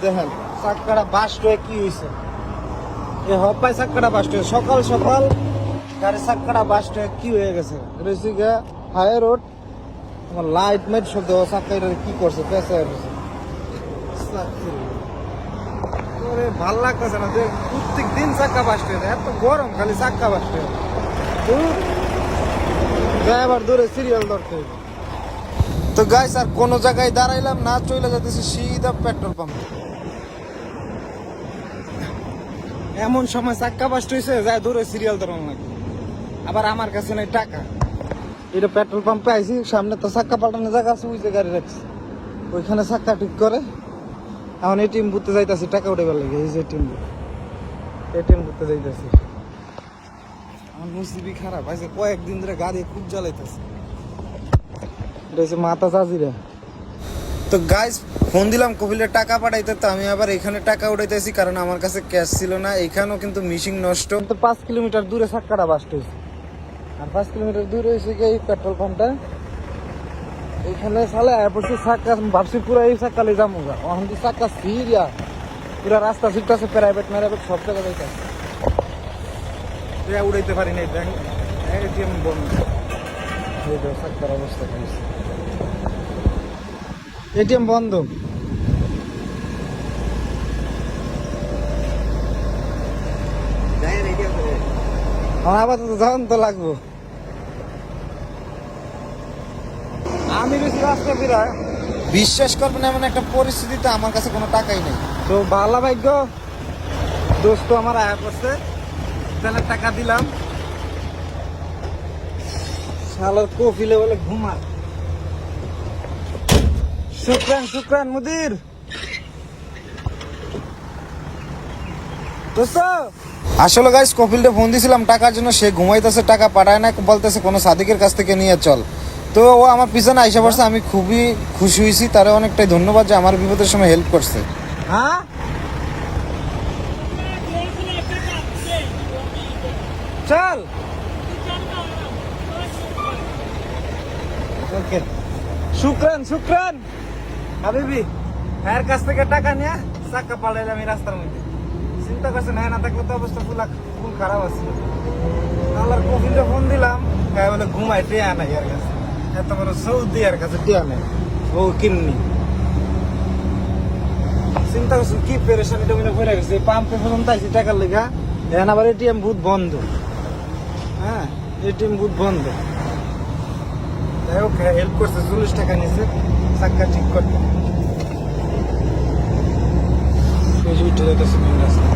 দেখেন চাক্কাটা বাস্ট হয়ে কি হয়েছে, এ হপায় চাক্কাটা বাস্ট হয়ে সকাল সকাল গাড়ির চাক্কাটা বাস্ট হয়ে কি হয়ে গেছে। রয়েছে গা হাই রোড, আমার লাইট মাইট শব্দ চাক্কা কি করছে পেঁচায় রয়েছে। ভাল লাগতেছে না যে প্রত্যেক দিন চাক্কা বাস্ট হয়ে যায়, এত গরম খালি চাক্কা বাস্ট হয়ে ড্রাইভার ধরে সিরিয়াল ধরতে। তো গাইস আর কোনো জায়গায় দাঁড়াইলাম না, চলে যেতেছি সিধা পেট্রোল পাম্প। এমন সময় চাক্কা বাস্ট হয়েছে যায় দূরে সিরিয়াল ধরানো লাগে, আবার আমার কাছে নাই টাকা। এটা পেট্রোল পাম্পে আইছি, সামনে তো চাক্কা পাল্টানোর জায়গা আছে, ওই যে গাড়ি রাখছি ওইখানে চাক্কা ঠিক করে। এখন এটিএম বুথে যাইতেছি টাকা উঠাবার লাগে, এই যে এটিএম বুথে যাইতেছি। আমার নসিবই খারাপ আছে, কয়েকদিন ধরে গাড়ি খুব জ্বালাইতেছে। এটা হচ্ছে মাথা চাচিরা। তো গাইস ফোন দিলাম কপিলের টাকা পাঠাইতে, তো আমি আবার এখানে টাকা উঠাইতেছি কারণ আমার কাছে ক্যাশ ছিল না। এখানেও কিন্তু মিশিং নষ্ট, তো 5 কিলোমিটার দূরে চাক্কাটা বাস্ট হয়েছে। আর 5 কিলোমিটার দূরে হয়েছে এই পেট্রোল পাম্পটা, এইখানে সালে পড়ছি চাক্কা, ভাবছি পুরো এই চাক্কালে যাবো গা। ওখান থেকে চাক্কা সিরিয়া পুরা রাস্তা ছুটতেছে, প্রাইভেট ম্যারাইভেট সব জায়গা যাইতেছে, উড়াইতে পারি নাই। ব্যাংক এটিএম বন্ধ, চাক্কার অবস্থা করেছে, এটিএম বন্ধ। আপাতত যখন তো লাগবো, আমি বেশি রাস্তা ফিরায় বিশ্বাস করবেন এমন একটা পরিস্থিতিতে আমার কাছে কোনো টাকাই নেই। তো ভালো ভাগ্য দোস্ত আমার আয়া করছে, তেলের টাকা দিলাম, শালার কফিলে বলে ঘুমা। শুক্রান শুক্রান মুদির দোস্ত। আসলে গাইস কপিলটা ফোন দিয়েছিলাম টাকার জন্য, সে ঘুমাইতেছে, টাকা পাঠায় না, বলতেছে কোনো সাদিকের কাছ থেকে নিয়ে চল। তো ও আমার পিছনে আইসা পড়ছে, আমি খুবই খুশি হয়েছি, তারে অনেকটাই ধন্যবাদ যে আমার বিপদের সময় হেল্প করছে। হ্যাঁ চল ওকে, শুক্রান শুক্রান হাবিবি। এর কাছ থেকে টাকা নিয়ে চাক্কা পাল্টাইলাম এই রাস্তার মধ্যে। চিন্তা করছেন হ্যাঁ, না থাকলে তো অবস্থা ফুল খারাপ আছে। আল্লাহর কফিলে ফোন দিলাম, হ্যাঁ বলে ঘুমাই টিয়া নাই এর কাছে, এত বড় সৌদি এর কাছে টিয়া নেই, ও কিননি। চিন্তা করছেন কি পেরেশানিটা মনে পড়ে গেছে। পাম্পে পর্যন্ত আইসি টাকার লেখা, এখন আবার এটিএম বুথ বন্ধ। হ্যাঁ এটিএম বুথ বন্ধ। যাই হোক হেল্প করছে, 40 টাকা নিয়েছে চাক্কা ঠিক করতে। উঠে যেতেছে রাস্তা।